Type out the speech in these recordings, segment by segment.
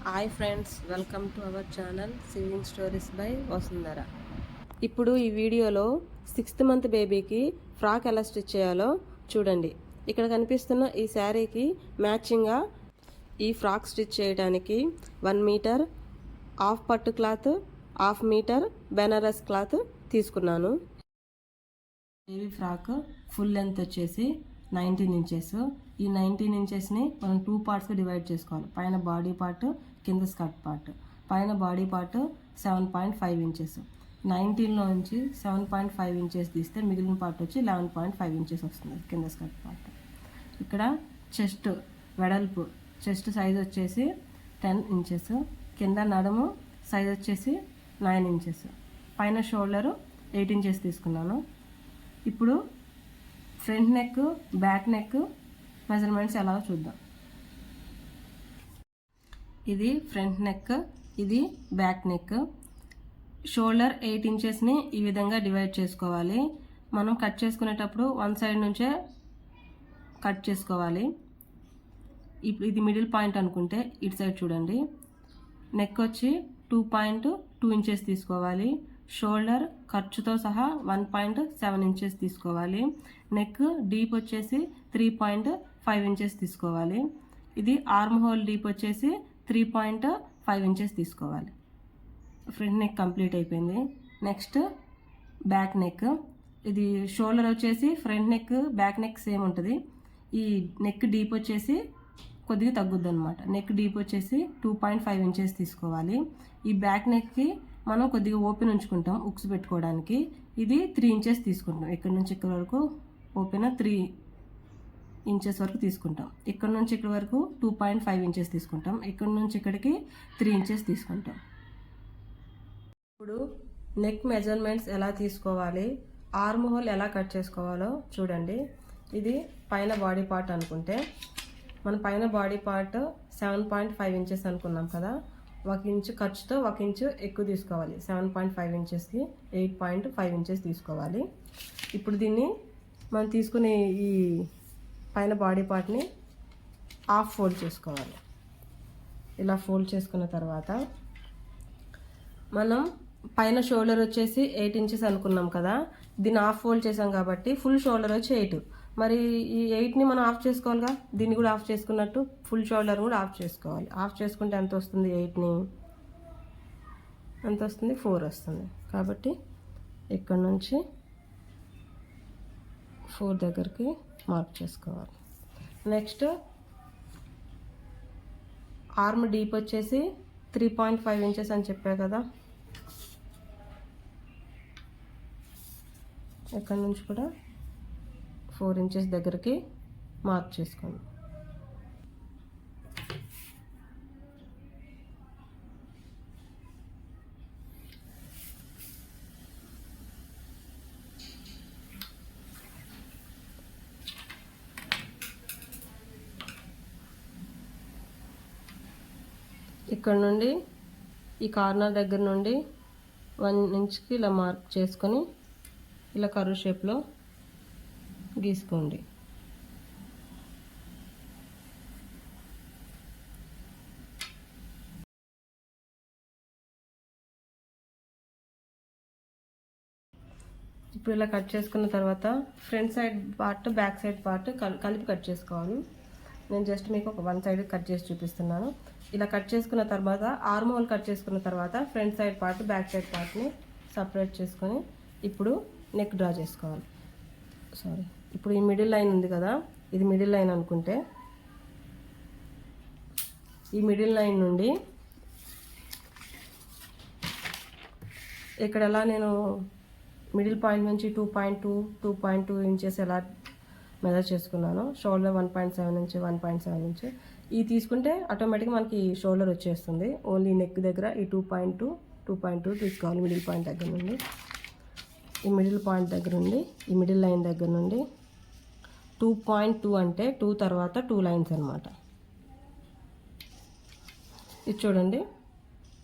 Hi friends, welcome to our channel singing stories by Vasundhara. ఇప్పుడు ఈ వీడియోలో 6th మంత్ బేబీకి ఫ్రాక్ ఎలా స్టిచ్ చేయాలో చూడండి. ఇక్కడ కనిపిస్తున్న ఈ శారీకి మ్యాచింగ్గా ఈ ఫ్రాక్ స్టిచ్ చేయడానికి 1 మీటర్ హాఫ్ పట్టు cloth, half meter Banaras cloth తీసుకున్నాను. బేబీ ఫ్రాక్ ఫుల్ లెంత్ వచ్చేసి 19 ఇంచెస్. ఈ 19 ఇంచెస్ని మనం 2 పార్ట్స్గా డివైడ్ చేసుకోవాలి. పైన బాడీ పార్ట్, కింద స్కర్ట్ పార్ట్. పైన బాడీ పార్ట్ 7.5 ఇంచెస్. 19లో నుంచి 7.5 ఇంచెస్ తీస్తే మిగిలిన పార్ట్ వచ్చి 11.5 ఇంచెస్ వస్తుంది కింద స్కర్ట్ పార్ట్. ఇక్కడ చెస్ట్ వెడల్పు, చెస్ట్ సైజ్ వచ్చేసి 10 ఇంచెస్. కింద నడుము సైజ్ వచ్చేసి 9 ఇంచెస్. పైన షోల్డరు 8 ఇంచెస్ తీసుకున్నాను. ఇప్పుడు front neck, back neck measurements ఎలాగో చూద్దాం. ఇది ఫ్రంట్ నెక్, ఇది బ్యాక్ నెక్. షోల్డర్ 8 ఇంచెస్ని ఈ విధంగా డివైడ్ చేసుకోవాలి. మనం కట్ చేసుకునేటప్పుడు వన్ సైడ్ నుంచే కట్ చేసుకోవాలి. ఇప్పుడు ఇది మిడిల్ పాయింట్ అనుకుంటే ఇటు సైడ్ చూడండి. నెక్ వచ్చి 2.2 ఇంచెస్ తీసుకోవాలి. షోల్డర్ ఖర్చుతో సహా 1.7 ఇంచెస్ తీసుకోవాలి. నెక్ డీప్ వచ్చేసి 3.5 ఇంచెస్ తీసుకోవాలి. ఇది ఆర్మ్ హోల్ డీప్ వచ్చేసి 3.5 ఇంచెస్ తీసుకోవాలి. ఫ్రంట్ నెక్ కంప్లీట్ అయిపోయింది. Next back neck. ఇది షోల్డర్ వచ్చేసి front neck, back neck same ఉంటుంది. ఈ నెక్ డీప్ వచ్చేసి కొద్దిగా తగ్గుద్ది అనమాట. నెక్ డీప్ వచ్చేసి 2.5 ఇంచెస్ తీసుకోవాలి. ఈ బ్యాక్ నెక్కి మనం కొద్దిగా ఓపెన్ ఉంచుకుంటాం ఉక్స్ పెట్టుకోవడానికి. ఇది 3 ఇంచెస్ తీసుకుంటాం. ఇక్కడ నుంచి ఇక్కడ వరకు ఓపెన్ 3 ఇంచెస్ వరకు తీసుకుంటాం. ఇక్కడ నుంచి ఇక్కడ వరకు 2.5 ఇంచెస్ తీసుకుంటాం. ఇక్కడ నుంచి ఇక్కడికి 3 ఇంచెస్ తీసుకుంటాం. ఇప్పుడు నెక్ మెజర్మెంట్స్ ఎలా తీసుకోవాలి, ఆర్మ్ హోల్ ఎలా కట్ చేసుకోవాలో చూడండి. ఇది పైన బాడీ పార్ట్ అనుకుంటే మన పైన బాడీ పార్ట్ 7.5 ఇంచెస్ అనుకున్నాం కదా. 1 ఇంచు ఖర్చుతో 1 ఇంచు ఎక్కువ తీసుకోవాలి. 7.5 ఇంచెస్కి 8.5 ఇంచెస్ తీసుకోవాలి. ఇప్పుడు దీన్ని మనం తీసుకునే ఈ పైన బాడీ పార్ట్ని హాఫ్ ఫోల్డ్ చేసుకోవాలి. ఇలా ఫోల్డ్ చేసుకున్న తర్వాత మనం పైన షోల్డర్ వచ్చేసి 8 ఇంచెస్ అనుకున్నాం కదా. దీన్ని హాఫ్ ఫోల్డ్ చేసాం కాబట్టి ఫుల్ షోల్డర్ వచ్చి 8. మరి ఈ 8ని మనం ఆఫ్ చేసుకోవాలిగా. దీన్ని కూడా ఆఫ్ చేసుకున్నట్టు ఫుల్ షోల్డర్ కూడా ఆఫ్ చేసుకోవాలి. ఆఫ్ చేసుకుంటే ఎంత వస్తుంది? 8ని ఎంత వస్తుంది? 4 వస్తుంది. కాబట్టి ఇక్కడ నుంచి 4 దగ్గరికి మార్క్ చేసుకోవాలి. నెక్స్ట్ ఆర్మ్ డీప్ వచ్చేసి 3.5 ఇంచెస్ అని చెప్పా కదా. ఇక్కడ నుంచి కూడా 4 ఇంచెస్ దగ్గరికి మార్క్ చేసుకోండి. ఇక్కడ నుండి ఈ కార్నర్ దగ్గర నుండి 1 ఇంచ్కి ఇలా మార్క్ చేసుకొని ఇలా కర్వ్ షేప్లో గీసుకోండి. ఇప్పుడు ఇలా కట్ చేసుకున్న తర్వాత front side part, back side part కలిపి కట్ చేసుకోవాలి. నేను జస్ట్ మీకు ఒక 1 సైడ్ కట్ చేసి చూపిస్తున్నాను. ఇలా కట్ చేసుకున్న తర్వాత ఆర్మ్ హోల్ కట్ చేసుకున్న తర్వాత front side part, back side పార్ట్ని సపరేట్ చేసుకొని ఇప్పుడు నెక్ డ్రా చేసుకోవాలి. ఇప్పుడు ఈ మిడిల్ లైన్ ఉంది కదా, ఇది మిడిల్ లైన్ అనుకుంటే ఈ మిడిల్ లైన్ నుండి ఇక్కడ ఎలా నేను మిడిల్ పాయింట్ నుంచి 2.2 ఇంచెస్ ఎలా మెజర్ చేసుకున్నాను. షోల్డర్ 1.7 ఇంచ్, 1.7 ఇంచ్ ఇది తీసుకుంటే ఆటోమేటిక్గా మనకి షోల్డర్ వచ్చేస్తుంది. ఓన్లీ నెక్ దగ్గర ఈ 2.2 తీసుకోవాలి. మిడిల్ పాయింట్ దగ్గర నుండి, ఈ మిడిల్ పాయింట్ దగ్గర నుండి, ఈ మిడిల్ లైన్ దగ్గర నుండి 2.2 అంటే 2 తర్వాత 2 లైన్స్ అనమాట. ఇది చూడండి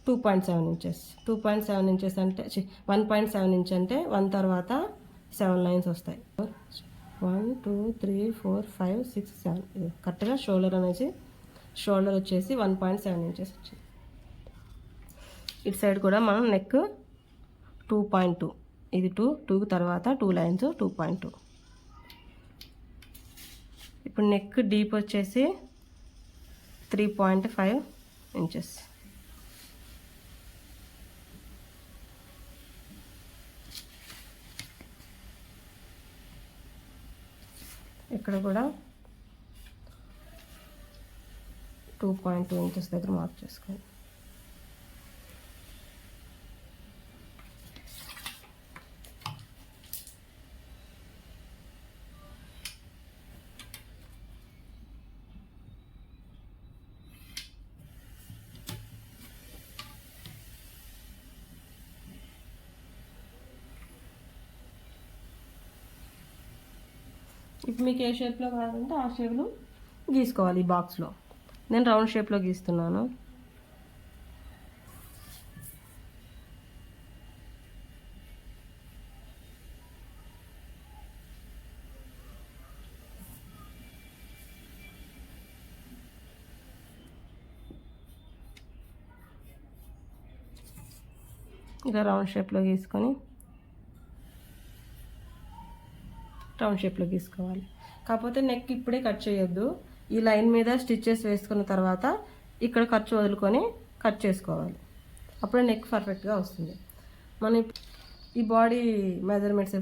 2.7 ఇంచెస్. 2.7 ఇంచెస్ అంటే 1.7 ఇంచ్ అంటే 1 తర్వాత 7 లైన్స్ వస్తాయి. 1 2 3 4 5 6 7 కరెక్ట్గా షోల్డర్ వచ్చేసి 1.7 ఇంచెస్ వచ్చింది. ఇటు సైడ్ కూడా మనం నెక్ 2.2, ఇది 2 తర్వాత 2 లైన్స్ 2.2. ఇప్పుడు నెక్ డీప్ వచ్చేసి 3.5 ఇంచెస్. ఇక్కడ కూడా 2.2 ఇంచెస్ దగ్గర మార్క్ చేసుకోండి. ఇప్పుడు మీకు ఏ షేప్లో కావాలంటే ఆ షేప్లో గీసుకోవాలి. ఈ బాక్స్లో నేను రౌండ్ షేప్లో గీస్తున్నాను. ఇలా రౌండ్ షేప్లో గీసుకొని రౌండ్ షేప్లో గీసుకోవాలి. కాకపోతే నెక్ ఇప్పుడే కట్ చేయొద్దు. ఈ లైన్ మీద స్టిచ్చెస్ వేసుకున్న తర్వాత ఇక్కడ ఖర్చు వదులుకొని కట్ చేసుకోవాలి. అప్పుడే నెక్ పర్ఫెక్ట్గా వస్తుంది. మనం ఈ బాడీ మెజర్మెంట్స్,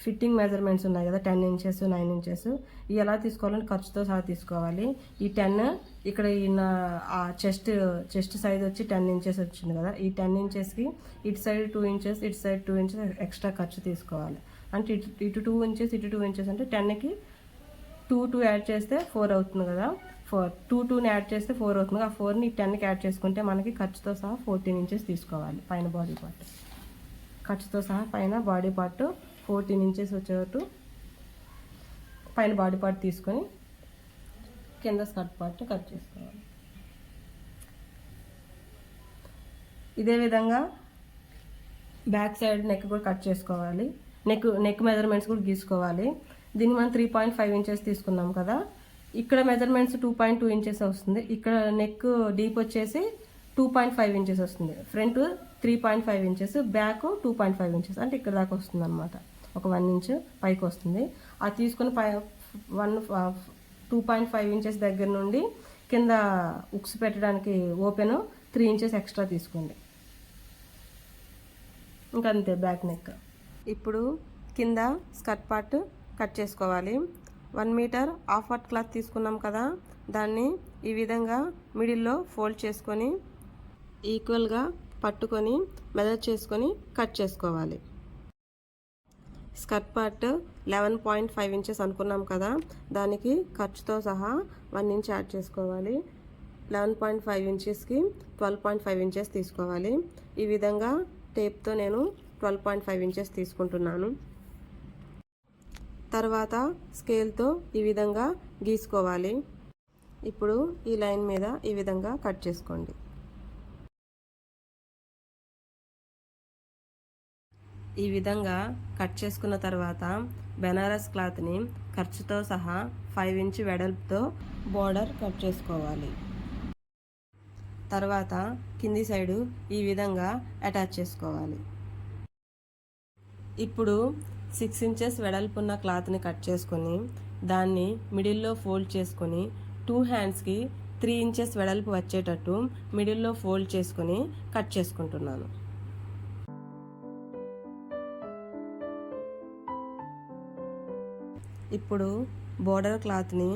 ఫిట్టింగ్ మెజర్మెంట్స్ ఉన్నాయి కదా, 10 ఇంచెస్ 9 ఇంచెస్, ఇవి ఎలా తీసుకోవాలని ఖర్చుతో సహా తీసుకోవాలి. ఈ 10 ఇక్కడ ఆ చెస్ట్ సైజ్ వచ్చి 10 ఇంచెస్ వచ్చింది కదా, ఈ 10 ఇంచెస్కి ఇటు సైడ్ 2 ఇంచెస్ ఇటు సైడ్ 2 ఇంచెస్ ఎక్స్ట్రా ఖర్చు తీసుకోవాలి. అంటే ఇటు 2 ఇంచెస్ ఇటు 2 ఇంచెస్ అంటే 10కి 2 యాడ్ చేస్తే 4 అవుతుంది కదా, 2ని యాడ్ చేస్తే 4 అవుతుంది. ఆ 4ని 10కి యాడ్ చేసుకుంటే మనకి ఖర్చుతో సహా 14 ఇంచెస్ తీసుకోవాలి. పైన బాడీ పార్ట్ ఖర్చుతో సహా పైన బాడీ పార్ట్ 14 ఇంచెస్ వచ్చేటట్టు పైన బాడీ పార్ట్ తీసుకొని కింద స్కర్ట్ పార్ట్ కట్ చేసుకోవాలి. ఇదే విధంగా బ్యాక్ సైడ్ నెక్ కూడా కట్ చేసుకోవాలి. నెక్ మెజర్మెంట్స్ కూడా గీసుకోవాలి. దీన్ని మనం 3.5 ఇంచెస్ తీసుకున్నాం కదా, ఇక్కడ మెజర్మెంట్స్ 2.2 ఇంచెస్ వస్తుంది. ఇక్కడ నెక్ డీప్ వచ్చేసి 2.5 ఇంచెస్ వస్తుంది. ఫ్రంట్ 3.5 ఇంచెస్, బ్యాక్ 2.5 ఇంచెస్, అంటే ఇక్కడ దాకా వస్తుంది అనమాట. ఒక 1 ఇంచ్ పైకి వస్తుంది. అది తీసుకుని 2.5 ఇంచెస్ దగ్గర నుండి కింద ఉక్స్ పెట్టడానికి ఓపెన్ 3 ఇంచెస్ ఎక్స్ట్రా తీసుకోండి. ఇంకంతే బ్యాక్ నెక్. ఇప్పుడు కింద స్కర్ట్ పార్ట్ కట్ చేసుకోవాలి. 1 మీటర్ హాఫ్ వాట్ క్లాత్ తీసుకున్నాం కదా, దాన్ని ఈ విధంగా మిడిల్లో ఫోల్డ్ చేసుకొని ఈక్వల్గా పట్టుకొని మెజర్ చేసుకొని కట్ చేసుకోవాలి. స్కర్ట్ పార్ట్ 11.5 ఇంచెస్ అనుకున్నాం కదా, దానికి ఖర్చుతో సహా 1 ఇంచ్ యాడ్ చేసుకోవాలి. 11.5 ఇంచెస్కి 12.5 ఇంచెస్ తీసుకోవాలి. ఈ విధంగా టేప్తో నేను 12.5 ఇంచెస్ తీసుకుంటున్నాను. తర్వాత స్కేల్తో ఈ విధంగా గీసుకోవాలి. ఇప్పుడు ఈ లైన్ మీద ఈ విధంగా కట్ చేసుకోండి. ఈ విధంగా కట్ చేసుకున్న తర్వాత బెనారస్ క్లాత్ని ఖర్చుతో సహా 5 ఇంచ్ వెడల్పుతో బోర్డర్ కట్ చేసుకోవాలి. తర్వాత కింది సైడు ఈ విధంగా అటాచ్ చేసుకోవాలి. ఇప్పుడు 6 ఇంచెస్ వెడల్పున్న క్లాత్ని కట్ చేసుకొని దాన్ని మిడిల్లో ఫోల్డ్ చేసుకొని 2 హ్యాండ్స్కి 3 ఇంచెస్ వెడల్పు వచ్చేటట్టు మిడిల్లో ఫోల్డ్ చేసుకొని కట్ చేసుకుంటున్నాను. ఇప్పుడు బోర్డర్ క్లాత్ని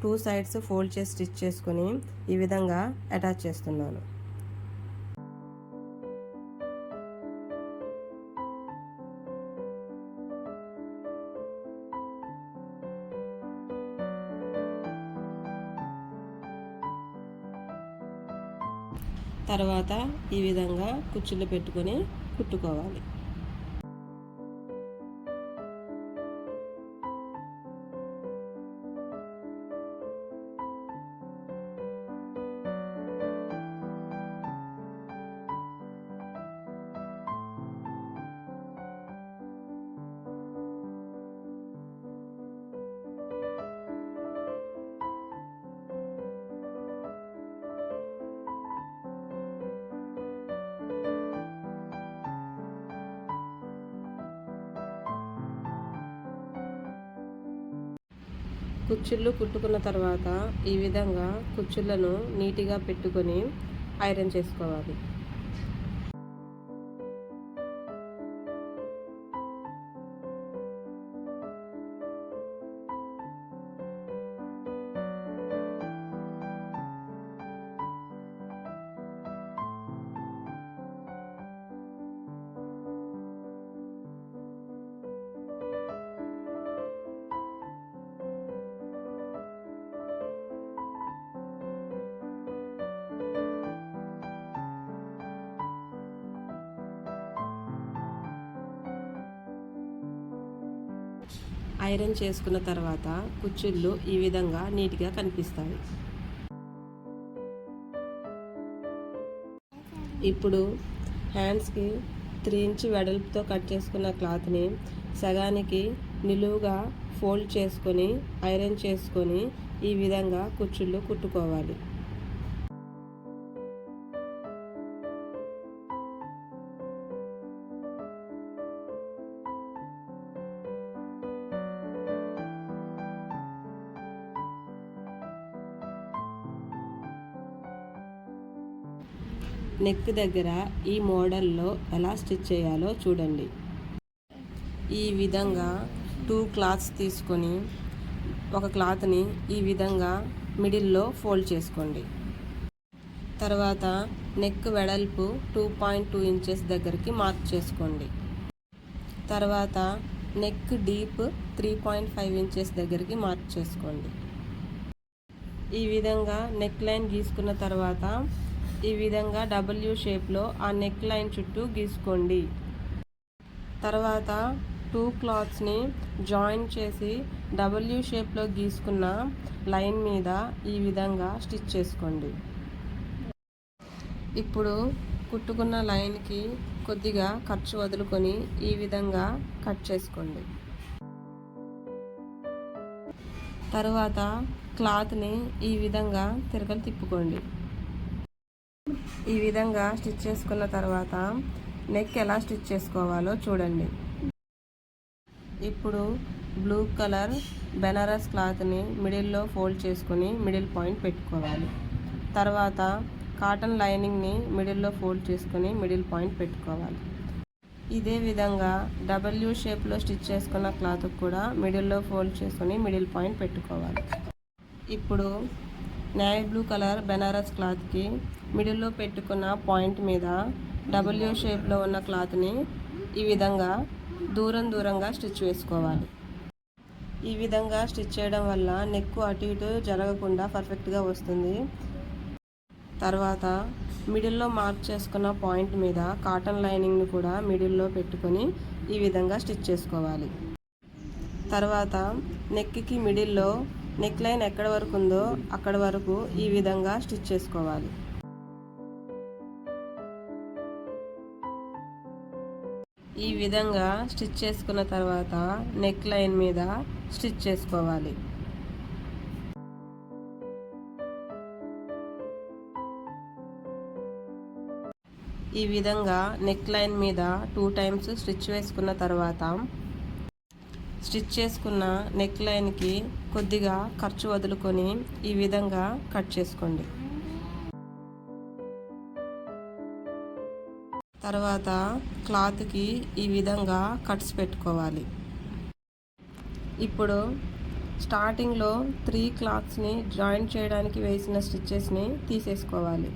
2 సైడ్స్ ఫోల్డ్ చేసి స్టిచ్ చేసుకొని ఈ విధంగా అటాచ్ చేస్తున్నాను. తర్వాత ఈ విధంగా కుచ్చులు పెట్టుకొని కుట్టుకోవాలి. కుచ్చుళ్ళు కుట్టుకున్న తర్వాత ఈ విధంగా కుచ్చుళ్ళను నీట్గా పెట్టుకొని ఐరన్ చేసుకోవాలి. ఐరన్ చేసుకున్న తర్వాత కుచ్చుళ్ళు ఈ విధంగా నీట్గా కనిపిస్తాయి. ఇప్పుడు హ్యాండ్స్కి 3 ఇంచ్ వెడల్పుతో కట్ చేసుకున్న క్లాత్ని సగానికి నిలువుగా ఫోల్డ్ చేసుకొని ఐరన్ చేసుకొని ఈ విధంగా కుచ్చుళ్ళు కుట్టుకోవాలి. నెక్ దగ్గర ఈ మోడల్లో ఎలా స్టిచ్ చేయాలో చూడండి. ఈ విధంగా 2 క్లాత్స్ తీసుకొని ఒక క్లాత్ని ఈ విధంగా మిడిల్లో ఫోల్డ్ చేసుకోండి. తర్వాత నెక్ వెడల్పు 2.2 ఇంచెస్ దగ్గరికి మార్క్ చేసుకోండి. తర్వాత నెక్ డీప్ 3.5 ఇంచెస్ దగ్గరికి మార్క్ చేసుకోండి. ఈ విధంగా నెక్ లైన్ గీసుకున్న తర్వాత ఈ విధంగా W షేప్లో ఆ నెక్ లైన్ చుట్టూ గీసుకోండి. తర్వాత 2 క్లాత్స్ని జాయిన్ చేసి W షేప్లో గీసుకున్న లైన్ మీద ఈ విధంగా స్టిచ్ చేసుకోండి. ఇప్పుడు కుట్టుకున్న లైన్కి కొద్దిగా ఖర్చు వదులుకొని ఈ విధంగా కట్ చేసుకోండి. తర్వాత క్లాత్ని ఈ విధంగా తిరగలు తిప్పుకోండి. ఈ విధంగా స్టిచ్ చేసుకున్న తర్వాత నెక్ ఎలా స్టిచ్ చేసుకోవాలో చూడండి. ఇప్పుడు బ్లూ కలర్ బెనారస్ క్లాత్ని మిడిల్లో ఫోల్డ్ చేసుకొని మిడిల్ పాయింట్ పెట్టుకోవాలి. తర్వాత కాటన్ లైనింగ్ని మిడిల్లో ఫోల్డ్ చేసుకొని మిడిల్ పాయింట్ పెట్టుకోవాలి. ఇదే విధంగా W షేప్లో స్టిచ్ చేసుకున్న క్లాత్కి కూడా మిడిల్లో ఫోల్డ్ చేసుకొని మిడిల్ పాయింట్ పెట్టుకోవాలి. ఇప్పుడు నేవీ బ్లూ కలర్ బెనారస్ క్లాత్కి మిడిల్లో పెట్టుకున్న పాయింట్ మీద W షేప్లో ఉన్న క్లాత్ని ఈ విధంగా దూరంగా స్టిచ్ వేసుకోవాలి. ఈ విధంగా స్టిచ్ చేయడం వల్ల నెక్ అటు ఇటు జరగకుండా పర్ఫెక్ట్గా వస్తుంది. తర్వాత మిడిల్లో మార్క్ చేసుకున్న పాయింట్ మీద కాటన్ లైనింగ్ని కూడా మిడిల్లో పెట్టుకొని ఈ విధంగా స్టిచ్ చేసుకోవాలి. తర్వాత నెక్కి మిడిల్లో నెక్ లైన్ ఎక్కడ వరకు ఉందో అక్కడ వరకు ఈ విధంగా స్టిచ్ చేసుకోవాలి. ఈ విధంగా స్టిచ్ చేసుకున్న తర్వాత నెక్ లైన్ మీద స్టిచ్ చేసుకోవాలి. ఈ విధంగా నెక్ లైన్ మీద 2 టైమ్స్ స్టిచ్ వేసుకున్న తర్వాత స్టిచ్ చేసుకున్న నెక్ లైన్కి కొద్దిగా ఖర్చు వదులుకొని ఈ విధంగా కట్ చేసుకోండి. తర్వాత క్లాత్కి ఈ విధంగా కట్స్ పెట్టుకోవాలి. ఇప్పుడు స్టార్టింగ్లో 3 క్లాత్స్ని జాయిన్ చేయడానికి వేసిన స్టిచ్చెస్ని తీసేసుకోవాలి.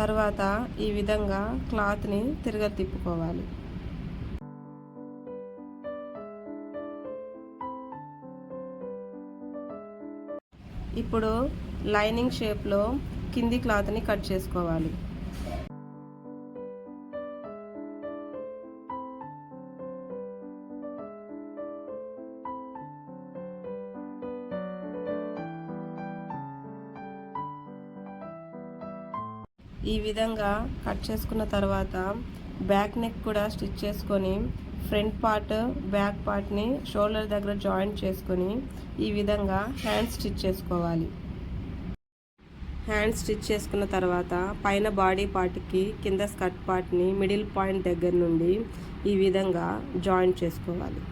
తర్వాత ఈ విధంగా క్లాత్ని తిప్పుకోవాలి. ఇప్పుడు లైనింగ్ షేప్లో కింది క్లాత్ని కట్ చేసుకోవాలి. ఈ విధంగా కట్ చేసుకున్న తర్వాత బ్యాక్ నెక్ కూడా స్టిచ్ చేసుకొని ఫ్రంట్ పార్ట్ బ్యాక్ పార్ట్ని షోల్డర్ దగ్గర జాయింట్ చేసుకొని ఈ విధంగా హ్యాండ్ స్టిచ్ చేసుకోవాలి. హ్యాండ్ స్టిచ్ చేసుకున్న తర్వాత పైన బాడీ పార్ట్కి కింద స్కర్ట్ పార్ట్ని మిడిల్ పాయింట్ దగ్గర నుండి ఈ విధంగా జాయింట్ చేసుకోవాలి.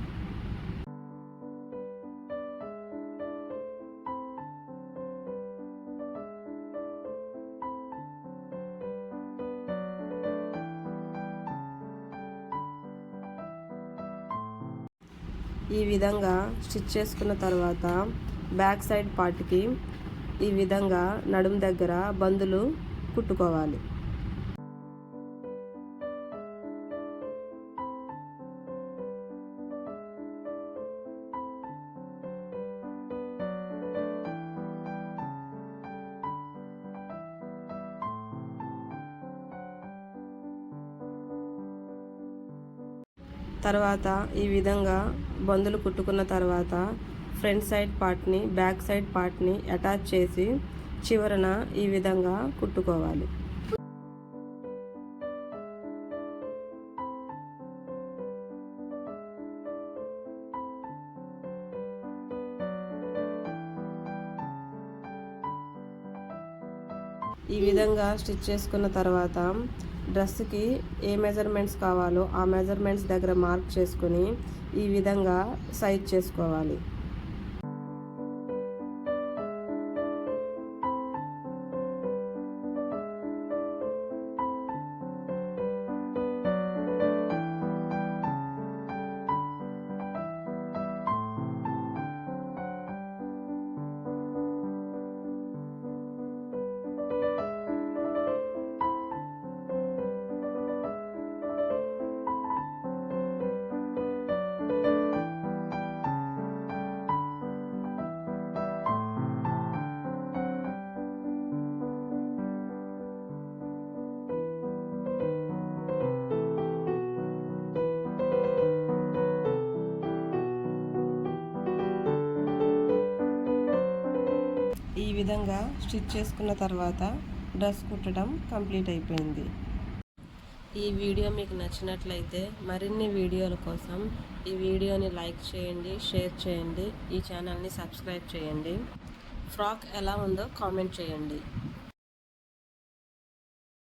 ఈ విధంగా స్టిచ్ చేసుకున్న తర్వాత బ్యాక్ సైడ్ పార్ట్కి ఈ విధంగా నడుము దగ్గర బందులు కుట్టుకోవాలి. తర్వాత ఈ విధంగా బందులు కుట్టుకున్న తర్వాత ఫ్రంట్ సైడ్ పార్ట్ని బ్యాక్ సైడ్ పార్ట్ని అటాచ్ చేసి చివరన ఈ విధంగా కుట్టుకోవాలి. ఈ విధంగా స్టిచ్ చేసుకున్న తర్వాత డ్రెస్కి ఏ మెజర్మెంట్స్ కావాలో ఆ మెజర్మెంట్స్ దగ్గర మార్క్ చేసుకుని ఈ విధంగా సైజ్ చేసుకోవాలి. ఈ విధంగా స్టిచ్ చేసుకున్న తర్వాత డ్రెస్ కుట్టడం కంప్లీట్ అయిపోయింది. ఈ వీడియో మీకు నచ్చినట్లయితే మరిన్ని వీడియోల కోసం ఈ వీడియోని లైక్ చేయండి, షేర్ చేయండి, ఈ ఛానల్ని సబ్స్క్రైబ్ చేయండి. ఫ్రాక్ ఎలా ఉందో కామెంట్ చేయండి.